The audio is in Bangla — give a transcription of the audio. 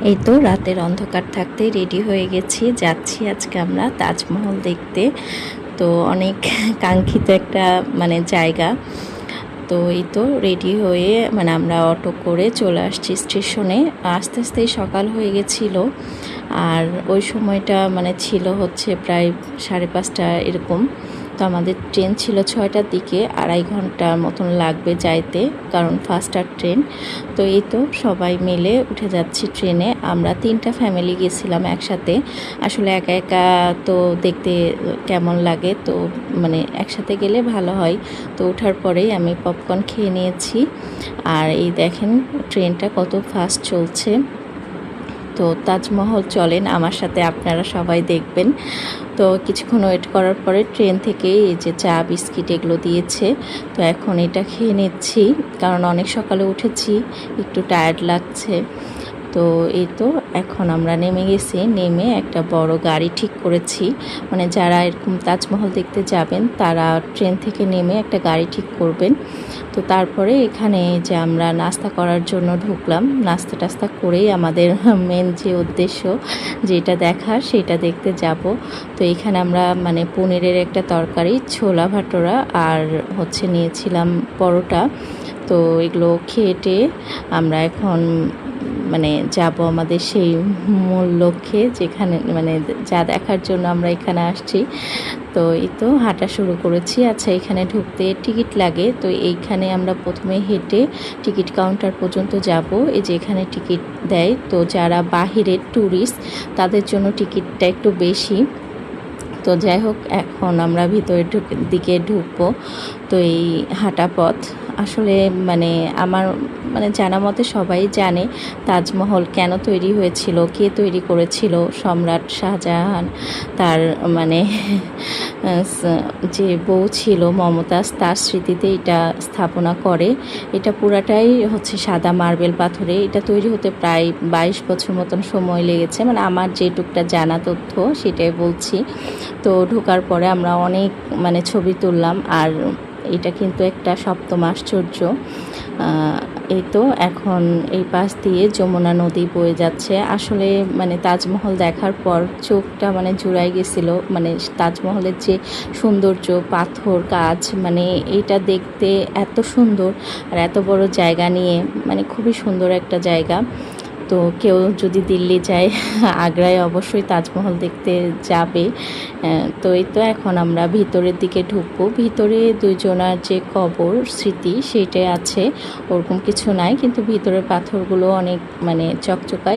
এই তো রাতের অন্ধকার থাকতেই রেডি হয়ে গেছি, যাচ্ছি আজকে আমরা তাজমহল দেখতে। তো অনেক কাঙ্ক্ষিত একটা জায়গা। তো এই তো রেডি হয়ে আমরা অটো করে চলে আসছি স্টেশনে। আস্তে আস্তেই সকাল হয়ে গেছিলো। আর ওই সময়টা ছিল হচ্ছে প্রায় 5:30 এরকম। তো আমাদের ট্রেন ছিল 6টার দিকে, 2.5 ঘন্টার মতন লাগবে যাইতে, কারণ ফাস্টার ট্রেন। তো এই তো সবাই মিলে উঠে যাচ্ছি ট্রেনে। আমরা 3টা ফ্যামিলি গেছিলাম একসাথে। আসলে একা একা তো দেখতে কেমন লাগে, তো একসাথে গেলে ভালো হয়। তো ওঠার পরেই আমি পপকর্ন খেয়ে নিয়েছি। আর এই দেখেন ট্রেনটা কত ফাস্ট চলছে। তো তাজমহল চলেন আমার সাথে, আপনারা সবাই দেখবেন। তো কিছুক্ষণ ওয়েট করার পরে ট্রেন থেকে এই যে চা বিস্কিট এগুলো দিয়েছে। তো এখন এটা খেয়ে নিচ্ছি, কারণ অনেক সকালে উঠেছি, একটু টায়ার্ড লাগছে। তো এই তো এখন আমরা নেমে গেছি, নেমে একটা বড় গাড়ি ঠিক করেছি। যারা এরকম তাজমহল দেখতে যাবেন তারা ট্রেন থেকে নেমে একটা গাড়ি ঠিক করবেন। তো তারপরে এখানে যে আমরা নাস্তা করার জন্য ঢুকলাম। নাস্তা টাস্তা করেই আমাদের মেন যে উদ্দেশ্য, যেটা দেখার সেটা দেখতে যাব। তো এখানে আমরা পনিরের একটা তরকারি, ছোলা ভাটোরা আর হচ্ছে নিয়েছিলাম পরোটা। তো এগুলো খেয়ে আমরা এখন যাব আমাদের সেই মূল লক্ষ্যে, যেখানে যা দেখার জন্য আমরা এখানে আসছি। তো এই তো হাঁটা শুরু করেছি। আচ্ছা, এখানে ঢুকতে টিকিট লাগে। তো এইখানে আমরা প্রথমে হেঁটে টিকিট কাউন্টার পর্যন্ত যাব। এই যে এখানে টিকিট দেয়। তো যারা বাহিরের ট্যুরিস্ট তাদের জন্য টিকিটটা একটু বেশি। তো যাই হোক, এখন আমরা ভিতরের দিকে ঢুকবো। তো এই হাঁটা পথ আসলে আমার জানা মতে সবাই জানে তাজমহল কেন তৈরি হয়েছিল, কে তৈরি করেছিল। সম্রাট শাহজাহান তার যে বউ ছিল মমতাজ, তার স্মৃতিতে এটা স্থাপনা করে। এটা পুরাটাই হচ্ছে সাদা মার্বেল পাথরে। এটা তৈরি হতে প্রায় 22 বছর মতন সময় লেগেছে। আমার যেটুকটা জানা তথ্য সেটাই বলছি। তো ঢোকার পরে আমরা অনেক ছবি তুললাম। আর এটা কিন্তু একটা সপ্তম আশ্চর্য। এই তো এখন এই পাশ দিয়ে যমুনা নদী বয়ে যাচ্ছে। আসলে তাজমহল দেখার পর চোখটা জুড়াই গেছিলো। তাজমহলের যে সৌন্দর্য, পাথর কাজ, এটা দেখতে এত সুন্দর। আর এত বড় জায়গা নিয়ে খুবই সুন্দর একটা জায়গা। তো কেউ যদি দিল্লি যায়, আগ্রায় অবশ্যই তাজমহল দেখতে যাবে। তো এই তো এখন আমরা ভিতরের দিকে ঢুকবো। ভিতরে দুইজনার যে কবর স্মৃতি সেটাই আছে, ওরকম কিছু নাই, কিন্তু ভিতরের পাথরগুলো অনেক চকচকায়।